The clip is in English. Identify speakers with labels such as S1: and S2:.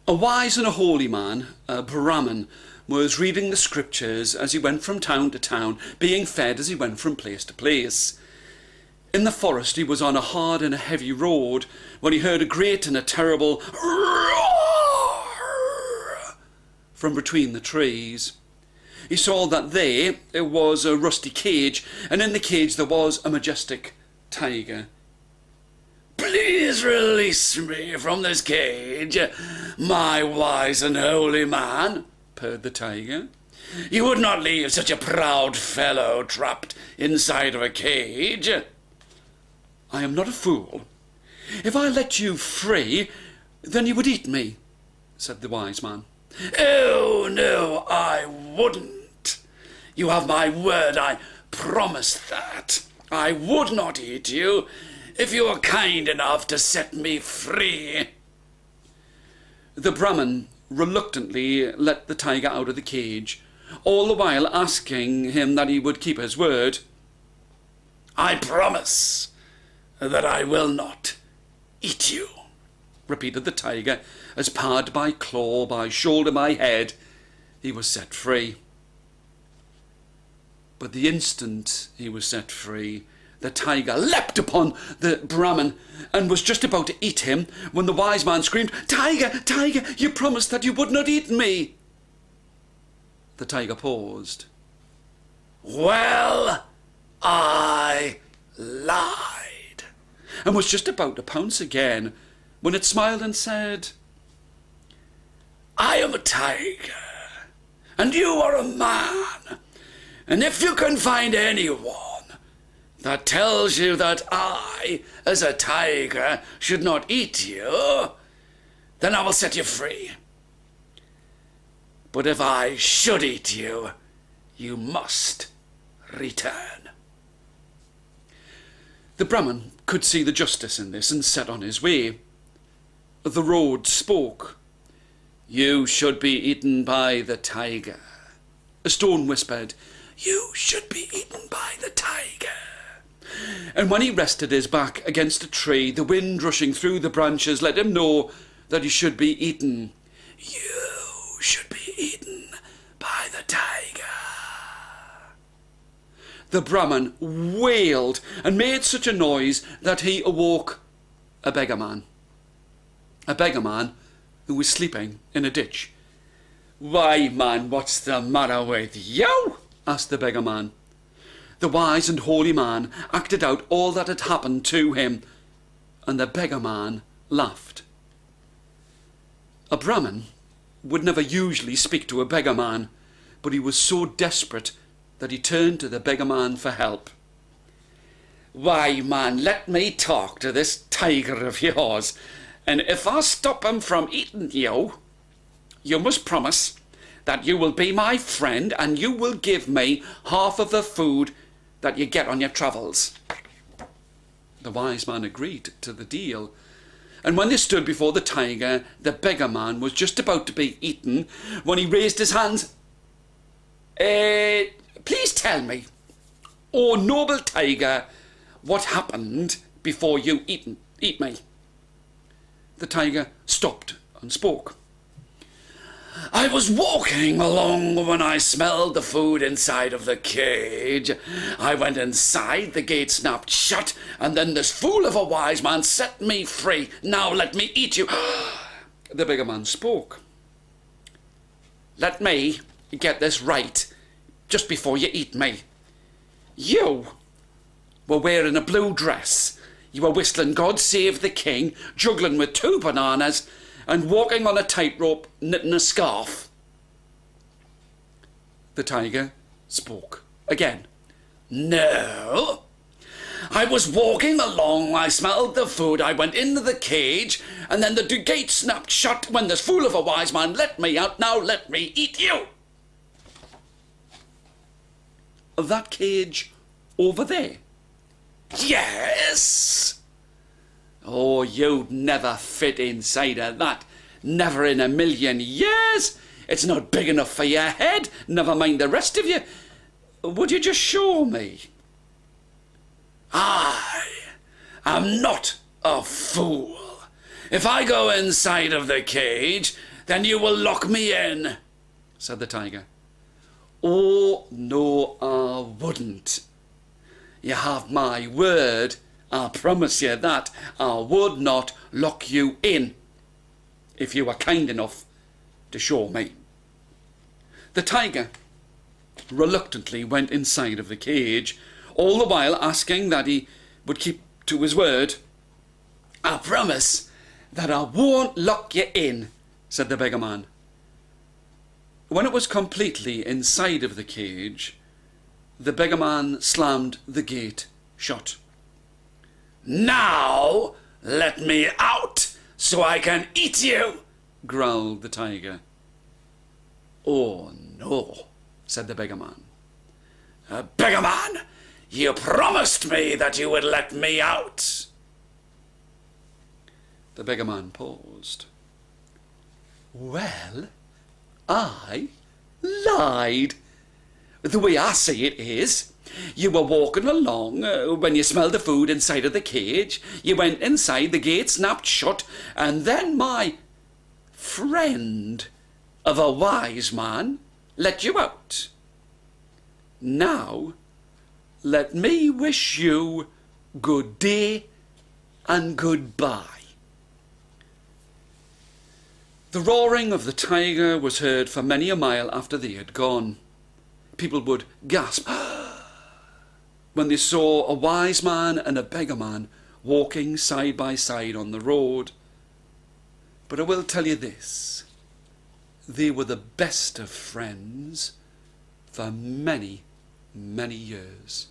S1: A wise and a holy man, a Brahman, was reading the scriptures as he went from town to town, being fed as he went from place to place. In the forest he was on a hard and a heavy road when he heard a great and a terrible roar from between the trees. He saw that there was a rusty cage, and in the cage there was a majestic tiger. "Please release me from this cage, my wise and holy man," purred the tiger. "You would not leave such a proud fellow trapped inside of a cage." "I am not a fool. If I let you free, then you would eat me," said the wise man. "Oh, no, I wouldn't. You have my word, I promise that. I would not eat you if you were kind enough to set me free." The Brahman reluctantly let the tiger out of the cage, all the while asking him that he would keep his word. "I promise that I will not eat you," repeated the tiger, as pad by claw, by shoulder, by head, he was set free. But the instant he was set free, the tiger leapt upon the Brahman and was just about to eat him when the wise man screamed, "Tiger, tiger, you promised that you would not eat me." The tiger paused. "Well, I lied," and was just about to pounce again when it smiled and said, "I am a tiger, and you are a man, and if you can find anyone that tells you that I, as a tiger, should not eat you, then I will set you free. But if I should eat you, you must return." The Brahman could see the justice in this and set on his way. The road spoke. "You should be eaten by the tiger." A stone whispered, "You should be eaten by the tiger." And when he rested his back against a tree, the wind rushing through the branches let him know that he should be eaten. "You should be eaten by the tiger." The Brahman wailed and made such a noise that he awoke a beggar man. A beggar man who was sleeping in a ditch. "Why, man, what's the matter with you?" asked the beggar man. The wise and holy man acted out all that had happened to him, and the beggar man laughed. A Brahmin would never usually speak to a beggar man, but he was so desperate that he turned to the beggar man for help. "Why, man, let me talk to this tiger of yours, and if I stop him from eating you, you must promise that you will be my friend and you will give me half of the food that you get on your travels." The wise man agreed to the deal, and when they stood before the tiger, the beggar man was just about to be eaten when he raised his hands. Please tell me, oh noble tiger, what happened before you eat me?" The tiger stopped and spoke. "I was walking along when I smelled the food inside of the cage. I went inside, the gate snapped shut, and then this fool of a wise man set me free. Now let me eat you." The bigger man spoke. "Let me get this right just before you eat me. You were wearing a blue dress. You were whistling God Save the King, juggling with 2 bananas, and walking on a tightrope knitting a scarf." The tiger spoke again. "No. I was walking along, I smelled the food, I went into the cage, and then the gate snapped shut when this fool of a wise man let me out. Now let me eat you." "That cage over there?" "Yes." "Oh, you'd never fit inside of that. Never in a million years. It's not big enough for your head, never mind the rest of you. Would you just show me?" "I am not a fool. If I go inside of the cage, then you will lock me in, said the tiger. Oh, no, I wouldn't. You have my word. I promise you that I would not lock you in if you were kind enough to show me. The tiger reluctantly went inside of the cage, all the while asking that he would keep to his word. I promise that I won't lock you in, said the beggar man. When it was completely inside of the cage, the beggar man slammed the gate shut. Now let me out so I can eat you, growled the tiger. Oh no, said the beggar man. Beggar man, you promised me that you would let me out. The beggar man paused. Well, I lied. The way I see it is, you were walking along when you smelled the food inside of the cage. You went inside, the gate snapped shut, and then my friend of a wise man let you out. Now, let me wish you good day and goodbye. The roaring of the tiger was heard for many a mile after they had gone. People would gasp when they saw a wise man and a beggar man walking side by side on the road. But I will tell you this, they were the best of friends for many, many years.